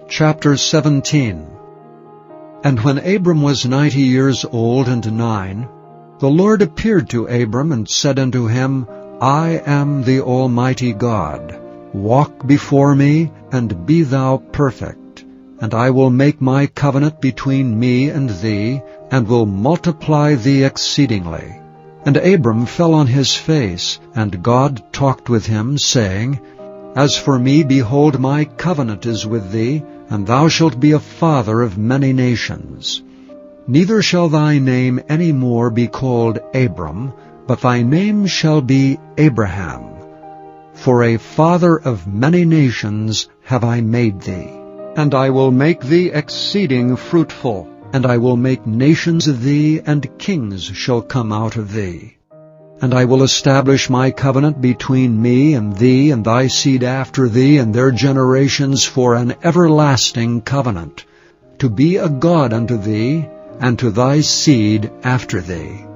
Chapter 17. And when Abram was 90 years old and 9, the Lord appeared to Abram and said unto him, I am the Almighty God. Walk before me, and be thou perfect. And I will make my covenant between me and thee, and will multiply thee exceedingly. And Abram fell on his face, and God talked with him, saying, As for me, behold, my covenant is with thee, and thou shalt be a father of many nations. Neither shall thy name any more be called Abram, but thy name shall be Abraham. For a father of many nations have I made thee. And I will make thee exceeding fruitful, and I will make nations of thee, and kings shall come out of thee. And I will establish my covenant between me and thee and thy seed after thee and their generations for an everlasting covenant, to be a God unto thee, and to thy seed after thee.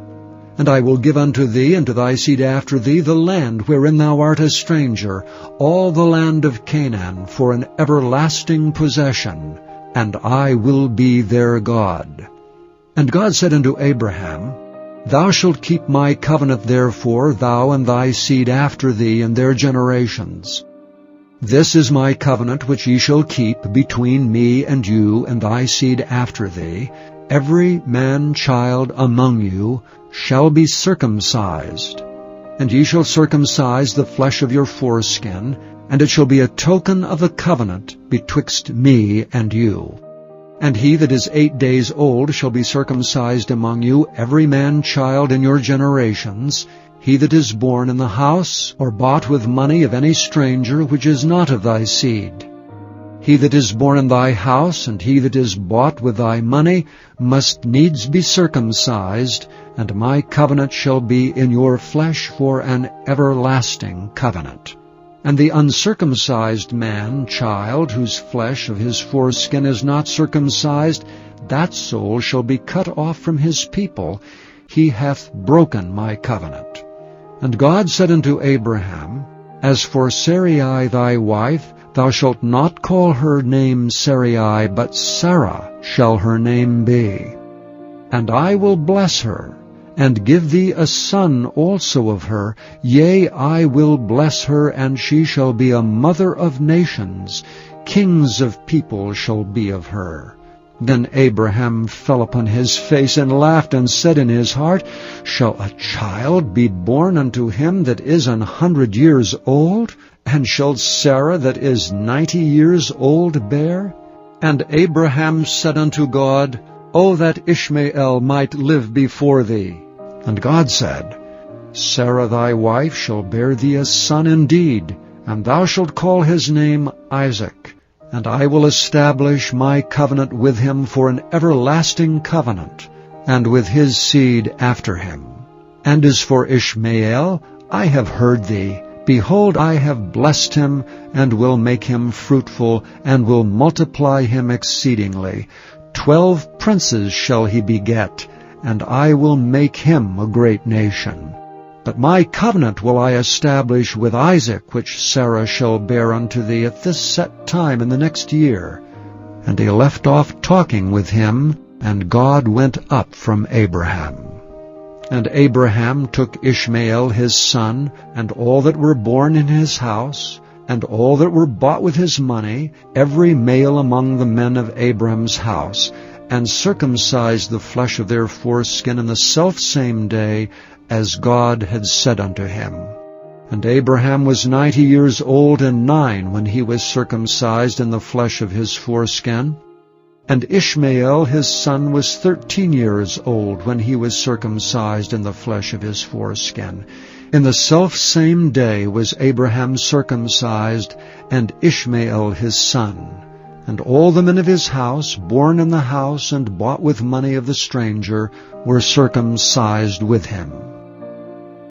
And I will give unto thee and to thy seed after thee the land wherein thou art a stranger, all the land of Canaan, for an everlasting possession, and I will be their God. And God said unto Abraham, Thou shalt keep my covenant therefore, thou and thy seed after thee and their generations. This is my covenant which ye shall keep between me and you and thy seed after thee. Every man-child among you shall be circumcised. And ye shall circumcise the flesh of your foreskin, and it shall be a token of the covenant betwixt me and you. And he that is 8 days old shall be circumcised among you, every man-child in your generations, he that is born in the house or bought with money of any stranger which is not of thy seed. He that is born in thy house, and he that is bought with thy money, must needs be circumcised, and my covenant shall be in your flesh for an everlasting covenant. And the uncircumcised man-child, whose flesh of his foreskin is not circumcised, that soul shall be cut off from his people. He hath broken my covenant. And God said unto Abraham, As for Sarai thy wife, thou shalt not call her name Sarai, but Sarah shall her name be. And I will bless her, and give thee a son also of her. Yea, I will bless her, and she shall be a mother of nations. Kings of people shall be of her. Then Abraham fell upon his face and laughed, and said in his heart, Shall a child be born unto him that is 100 years old? And shall Sarah that is 90 years old bear? And Abraham said unto God, O that Ishmael might live before thee. And God said, Sarah thy wife shall bear thee a son indeed, and thou shalt call his name Isaac. And I will establish my covenant with him for an everlasting covenant, and with his seed after him. And as for Ishmael, I have heard thee. Behold, I have blessed him, and will make him fruitful, and will multiply him exceedingly. 12 princes shall he beget, and I will make him a great nation. But my covenant will I establish with Isaac, which Sarah shall bear unto thee at this set time in the next year. And he left off talking with him, and God went up from Abraham. And Abraham took Ishmael his son, and all that were born in his house, and all that were bought with his money, every male among the men of Abraham's house, and circumcised the flesh of their foreskin in the selfsame day, as God had said unto him. And Abraham was 90 years old and 9 when he was circumcised in the flesh of his foreskin. And Ishmael his son was 13 years old when he was circumcised in the flesh of his foreskin. In the selfsame day was Abraham circumcised, and Ishmael his son. And all the men of his house, born in the house and bought with money of the stranger, were circumcised with him.